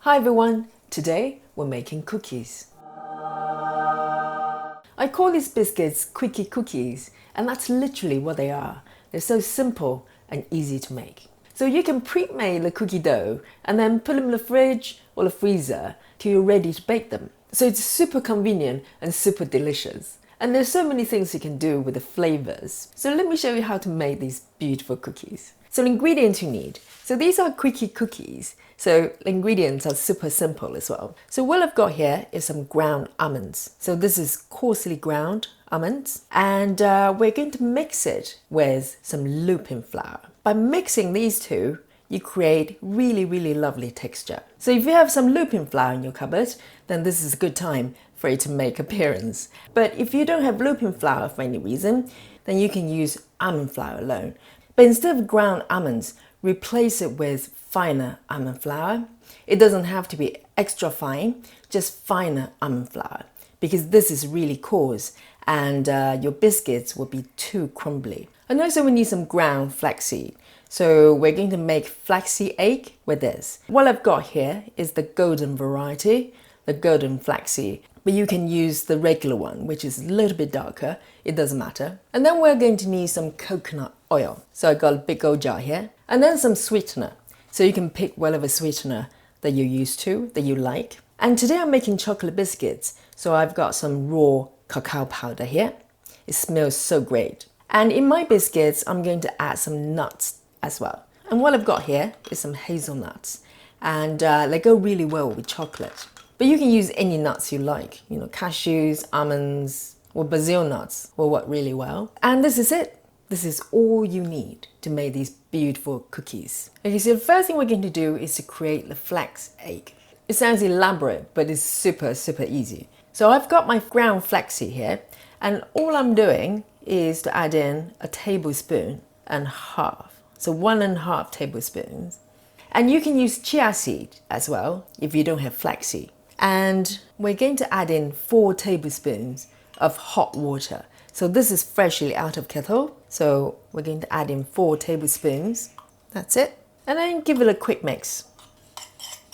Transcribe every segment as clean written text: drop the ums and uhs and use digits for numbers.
Hi everyone, today we're making cookies. I call these biscuits Quickie Cookies, and that's literally what they are. They're so simple and easy to make. So you can pre-make the cookie dough and then put them in the fridge or the freezer till you're ready to bake them. So it's super convenient and super delicious. And there's so many things you can do with the flavors. So let me show you how to make these beautiful cookies. So the ingredients you need. So these are Quickie Cookies. So the ingredients are super simple as well. So what I've got here is some ground almonds. So this is coarsely ground almonds. And we're going to mix it with some lupin flour. By mixing these two, you create really lovely texture. So if you have some lupin flour in your cupboard, then this is a good time for it to make appearance. But if you don't have lupin flour for any reason, then you can use almond flour alone. But instead of ground almonds, replace it with finer almond flour. It doesn't have to be extra fine, just finer almond flour, because this is really coarse and your biscuits will be too crumbly. And also we need some ground flaxseed. So we're going to make Flax Egg with this. What I've got here is the golden variety, the golden flaxseed. But you can use the regular one, which is a little bit darker. It doesn't matter. And then we're going to need some coconut oil. So I got a big old jar here. And then some sweetener. So you can pick whatever sweetener that you're used to, that you like. And today I'm making chocolate biscuits. So I've got some raw cacao powder here. It smells so great. And in my biscuits, I'm going to add some nuts as well. And what I've got here is some hazelnuts. And they go really well with chocolate. But you can use any nuts you like, cashews, almonds, or Brazil nuts will work really well. And this is it. This is all you need to make these beautiful cookies. Okay, so the first thing we're going to do is to create the flax egg. It sounds elaborate, but it's super easy. So I've got my ground flaxseed here, and all I'm doing is to add in a tablespoon and half. So 1.5 tablespoons. And you can use chia seed as well if you don't have flaxseed. And we're going to add in 4 tablespoons of hot water. So this is freshly out of kettle. So we're going to add in 4 tablespoons. That's it. And then give it a quick mix.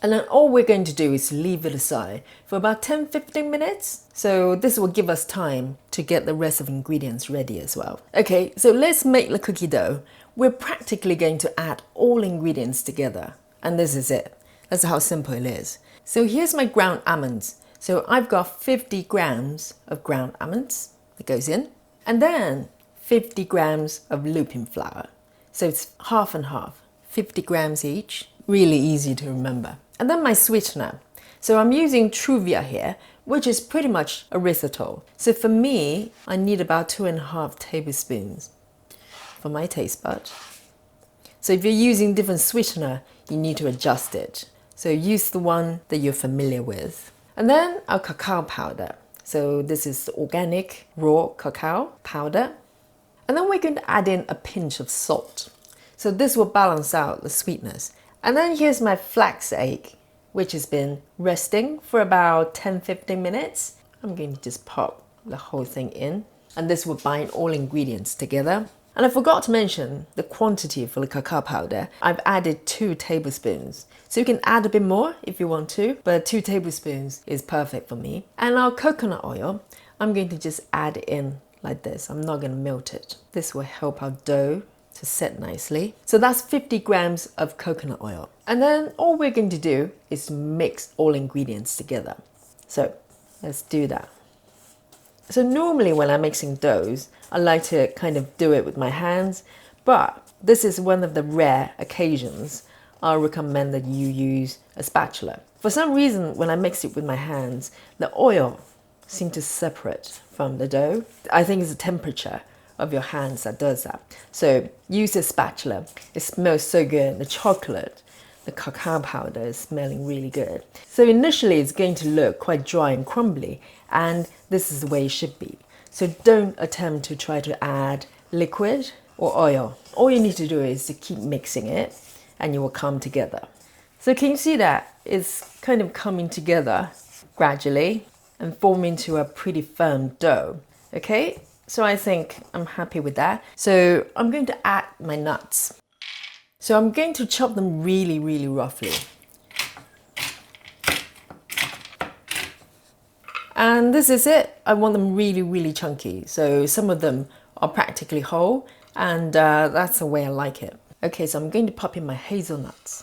And then all we're going to do is leave it aside for about 10-15 minutes. So this will give us time to get the rest of the ingredients ready as well. Okay, so let's make the cookie dough. We're practically going to add all ingredients together. And this is it. That's how simple it is. So here's my ground almonds. So I've got 50 grams of ground almonds that goes in. And then 50 grams of lupin flour. So it's half and half, 50 grams each. Really easy to remember. And then my sweetener. So I'm using Truvia here, which is pretty much a risotto. So for me, I need about 2.5 tablespoons for my taste bud. So if you're using different sweetener, you need to adjust it. So use the one that you're familiar with. And then our cacao powder. So this is organic raw cacao powder. And then we're going to add in a pinch of salt. So this will balance out the sweetness. And then here's my flax egg, which has been resting for about 10-15 minutes. I'm going to just pop the whole thing in. And this will bind all ingredients together. And I forgot to mention the quantity for the cacao powder. I've added 2 tablespoons. So you can add a bit more if you want to, but 2 tablespoons is perfect for me. And our coconut oil, I'm going to just add in like this. I'm not going to melt it. This will help our dough to set nicely. So that's 50 grams of coconut oil. And then all we're going to do is mix all ingredients together. So let's do that. So normally when I'm mixing doughs, I like to kind of do it with my hands, but this is one of the rare occasions I recommend that you use a spatula. For some reason, when I mix it with my hands, the oil seems to separate from the dough. I think it's the temperature of your hands that does that. So use a spatula. It smells so good. The chocolate, the cacao powder is smelling really good. So initially it's going to look quite dry and crumbly, and this is the way it should be. So don't attempt to try to add liquid or oil. All you need to do is to keep mixing it and it will come together. So can you see that it's kind of coming together gradually and forming into a pretty firm dough? Okay, so I think I'm happy with that. So I'm going to add my nuts. So I'm going to chop them really roughly. And this is it. I want them really, really chunky. So some of them are practically whole, and that's the way I like it. Okay, so I'm going to pop in my hazelnuts.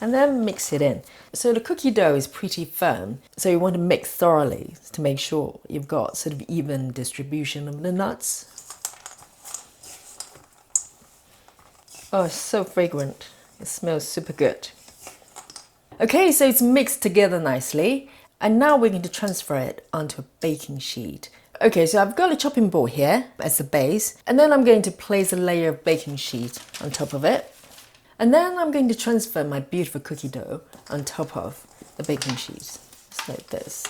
And then mix it in. So the cookie dough is pretty firm, so you want to mix thoroughly to make sure you've got sort of even distribution of the nuts. Oh, it's so fragrant. It smells super good. Okay, so it's mixed together nicely, and now we're going to transfer it onto a baking sheet. Okay, so I've got a chopping board here as the base, and then I'm going to place a layer of baking sheet on top of it. And then I'm going to transfer my beautiful cookie dough on top of the baking sheet, just like this.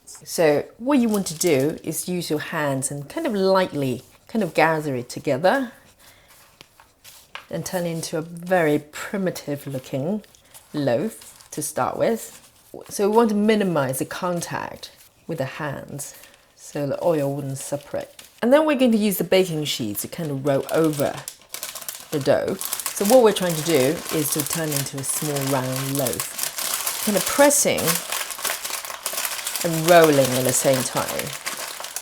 So what you want to do is use your hands and kind of lightly gather it together and turn it into a very primitive looking loaf to start with. So we want to minimize the contact with the hands so the oil wouldn't separate. And then we're going to use the baking sheet to kind of roll over the dough. So what we're trying to do is to turn into a small round loaf, kind of pressing and rolling at the same time.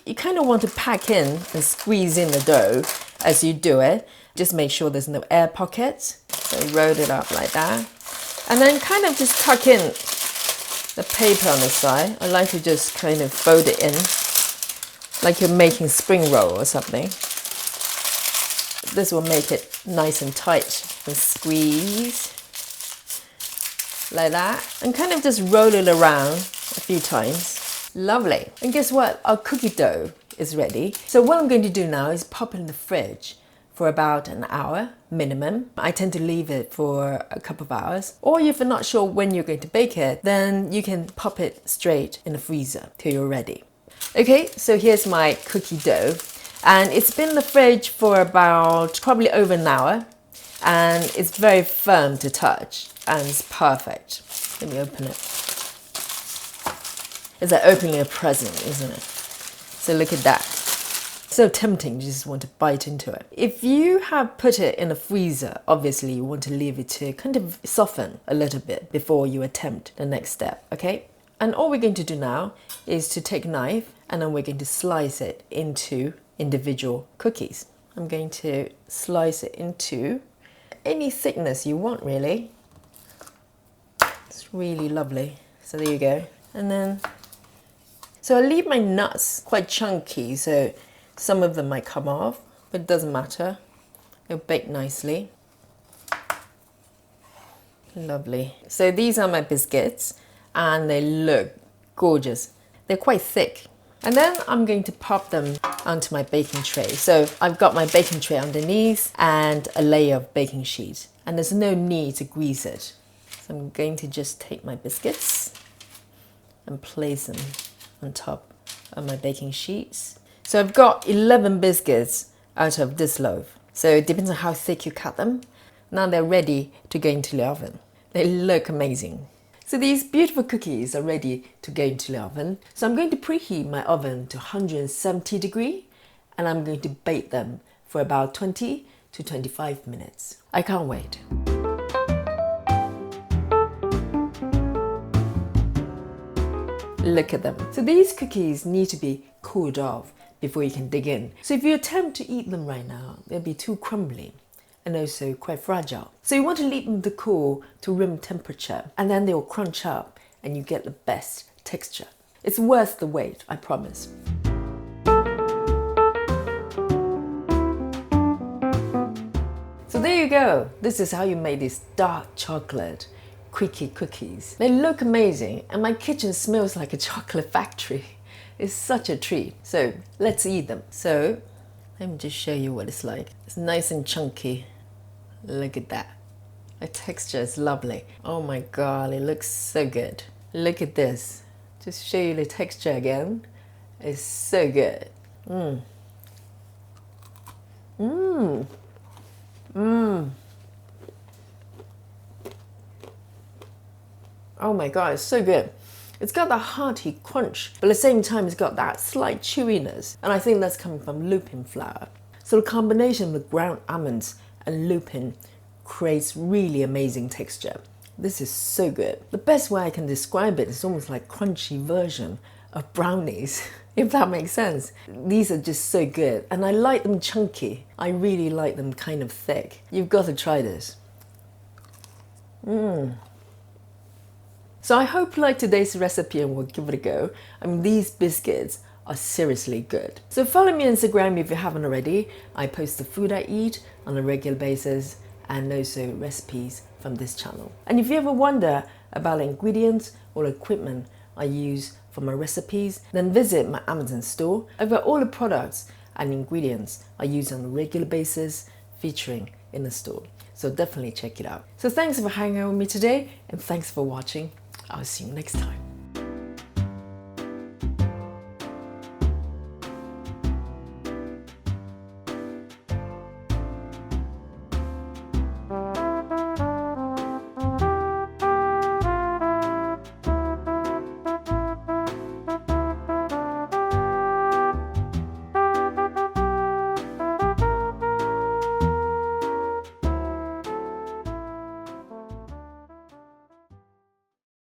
You kind of want to pack in and squeeze in the dough as you do it. Just make sure there's no air pockets. So roll it up like that. And then kind of just tuck in the paper on the side. I like to just kind of fold it in like you're making spring roll or something. This will make it nice and tight. And squeeze like that, and kind of just roll it around a few times. Lovely. And guess what? Our cookie dough is ready. So what I'm going to do now is pop it in the fridge for about an hour minimum. I tend to leave it for a couple of hours. Or if you're not sure when you're going to bake it, then you can pop it straight in the freezer till you're ready. Okay, so here's my cookie dough, and it's been in the fridge for about probably over an hour, and it's very firm to touch and it's perfect. Let me open it. It's like opening a present, isn't it? So look at that. So tempting, you just want to bite into it. If you have put it in a freezer, obviously you want to leave it to kind of soften a little bit before you attempt the next step, okay? And all we're going to do now is to take a knife, and then we're going to slice it into individual cookies. I'm going to slice it into any thickness you want, really. It's really lovely. So there you go. And then, so I leave my nuts quite chunky, so some of them might come off, but it doesn't matter. It'll bake nicely. Lovely. So these are my biscuits, and they look gorgeous. They're quite thick. And then I'm going to pop them onto my baking tray. So I've got my baking tray underneath and a layer of baking sheet, and there's no need to grease it. So I'm going to just take my biscuits and place them on top of my baking sheets. So I've got 11 biscuits out of this loaf. So it depends on how thick you cut them. Now they're ready to go into the oven. They look amazing. So these beautiful cookies are ready to go into the oven. So I'm going to preheat my oven to 170 degrees, and I'm going to bake them for about 20 to 25 minutes. I can't wait. Look at them. So these cookies need to be cooled off before you can dig in. So if you attempt to eat them right now, they'll be too crumbly and also quite fragile. So you want to leave them to cool to room temperature, and then they'll crunch up and you get the best texture. It's worth the wait, I promise. So there you go. This is how you make these dark chocolate Quickie cookies. They look amazing, and my kitchen smells like a chocolate factory. It's such a treat. So let's eat them. So let me just show you what it's like. It's nice and chunky. Look at that. The texture is lovely. Oh my God, it looks so good. Look at this. Just show you the texture again. It's so good. Mmm. Mmm. Mmm. Oh my God, it's so good. It's got that hearty crunch, but at the same time it's got that slight chewiness, and I think that's coming from lupin flour. So the combination of the ground almonds and lupin creates really amazing texture. This is so good. The best way I can describe it is almost like crunchy version of brownies, if that makes sense. These are just so good, and I like them chunky. I really like them kind of thick. You've got to try this. So I hope you like today's recipe and will give it a go. I mean, these biscuits are seriously good. So follow me on Instagram if you haven't already. I post the food I eat on a regular basis and also recipes from this channel. And if you ever wonder about the ingredients or equipment I use for my recipes, then visit my Amazon store. I've got all the products and ingredients I use on a regular basis featuring in the store. So definitely check it out. So thanks for hanging out with me today, and thanks for watching. I'll see you next time.